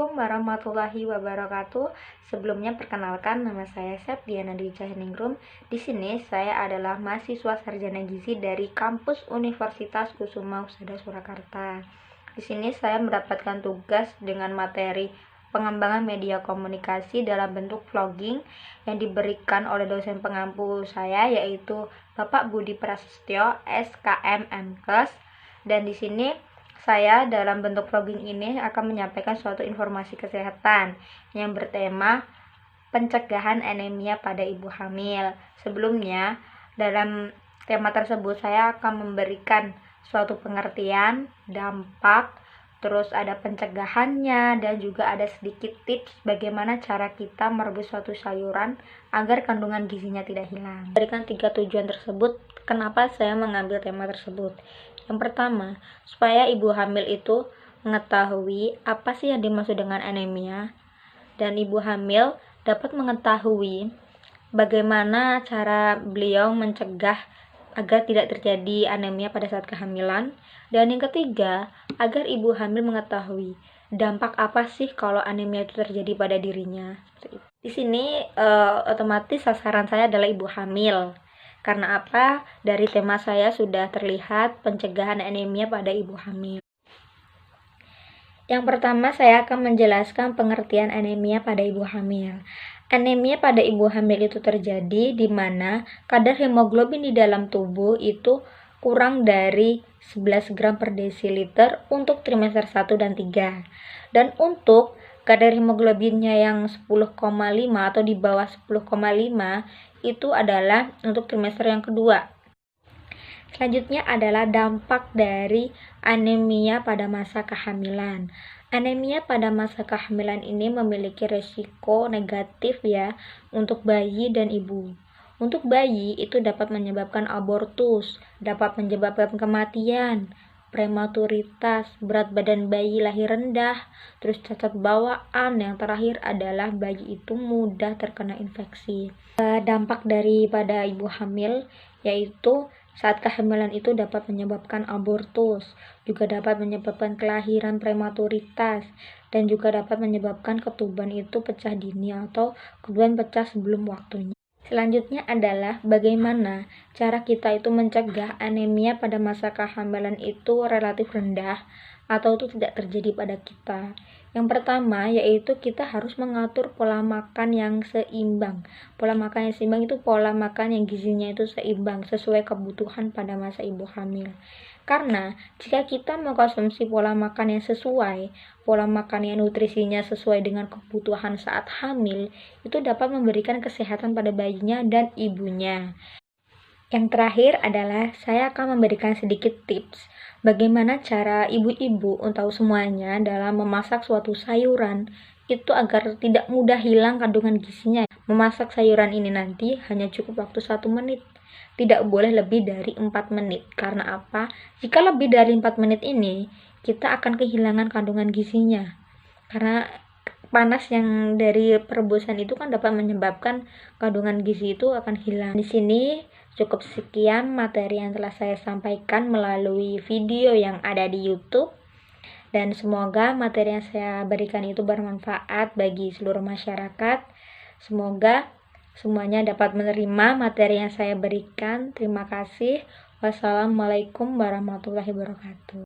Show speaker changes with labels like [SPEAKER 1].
[SPEAKER 1] Assalamualaikum warahmatullahi wabarakatuh. Sebelumnya perkenalkan, nama saya Sepdiana Dwi Cahyiningrum. Di sini saya adalah mahasiswa sarjana gizi dari kampus Universitas Kusuma Usada Surakarta. Di sini saya mendapatkan tugas dengan materi pengembangan media komunikasi dalam bentuk vlogging yang diberikan oleh dosen pengampu saya, yaitu Bapak Budi Prasetyo, SKM MKes. Dan di sini saya dalam bentuk vlogging ini akan menyampaikan suatu informasi kesehatan yang bertema pencegahan anemia pada ibu hamil. Sebelumnya, dalam tema tersebut saya akan memberikan suatu pengertian, dampak, terus ada pencegahannya, dan juga ada sedikit tips bagaimana cara kita merebus suatu sayuran agar kandungan gizinya tidak hilang. Berikan 3 tujuan tersebut, kenapa saya mengambil tema tersebut. Yang pertama, supaya ibu hamil itu mengetahui apa sih yang dimaksud dengan anemia, dan ibu hamil dapat mengetahui bagaimana cara beliau mencegah agar tidak terjadi anemia pada saat kehamilan. Dan yang ketiga, agar ibu hamil mengetahui dampak apa sih kalau anemia itu terjadi pada dirinya. Di sini otomatis sasaran saya adalah ibu hamil. Karena apa? Dari tema saya sudah terlihat pencegahan anemia pada ibu hamil. Yang pertama, saya akan menjelaskan pengertian anemia pada ibu hamil. Anemia pada ibu hamil itu terjadi di mana kadar hemoglobin di dalam tubuh itu kurang dari 11 gram per desiliter untuk trimester 1 dan 3. Dan untuk kadar hemoglobinnya yang 10,5 atau di bawah 10,5 itu adalah untuk trimester yang kedua. Selanjutnya adalah dampak dari anemia pada masa kehamilan. Anemia pada masa kehamilan ini memiliki resiko negatif ya untuk bayi dan ibu. Untuk bayi itu dapat menyebabkan abortus, dapat menyebabkan kematian, prematuritas, berat badan bayi lahir rendah, terus cacat bawaan, yang terakhir adalah bayi itu mudah terkena infeksi. Dampak daripada ibu hamil yaitu saat kehamilan itu dapat menyebabkan abortus, juga dapat menyebabkan kelahiran prematuritas, dan juga dapat menyebabkan ketuban itu pecah dini atau ketuban pecah sebelum waktunya. Selanjutnya adalah bagaimana cara kita itu mencegah anemia pada masa kehamilan itu relatif rendah atau itu tidak terjadi pada kita. Yang pertama yaitu kita harus mengatur pola makan yang seimbang. Pola makan yang seimbang itu pola makan yang gizinya itu seimbang sesuai kebutuhan pada masa ibu hamil. Karena jika kita mengkonsumsi pola makan yang sesuai, pola makan yang nutrisinya sesuai dengan kebutuhan saat hamil, itu dapat memberikan kesehatan pada bayinya dan ibunya. Yang terakhir adalah saya akan memberikan sedikit tips bagaimana cara ibu-ibu untuk semuanya dalam memasak suatu sayuran itu agar tidak mudah hilang kandungan gizinya. Memasak sayuran ini nanti hanya cukup waktu 1 menit. Tidak boleh lebih dari 4 menit. Karena apa? Jika lebih dari 4 menit ini, kita akan kehilangan kandungan gizinya. Karena panas yang dari perebusan itu kan dapat menyebabkan kandungan gizi itu akan hilang. Di sini cukup sekian materi yang telah saya sampaikan melalui video yang ada di YouTube. Dan semoga materi yang saya berikan itu bermanfaat bagi seluruh masyarakat. Semoga semuanya dapat menerima materi yang saya berikan. Terima kasih. Wassalamualaikum warahmatullahi wabarakatuh.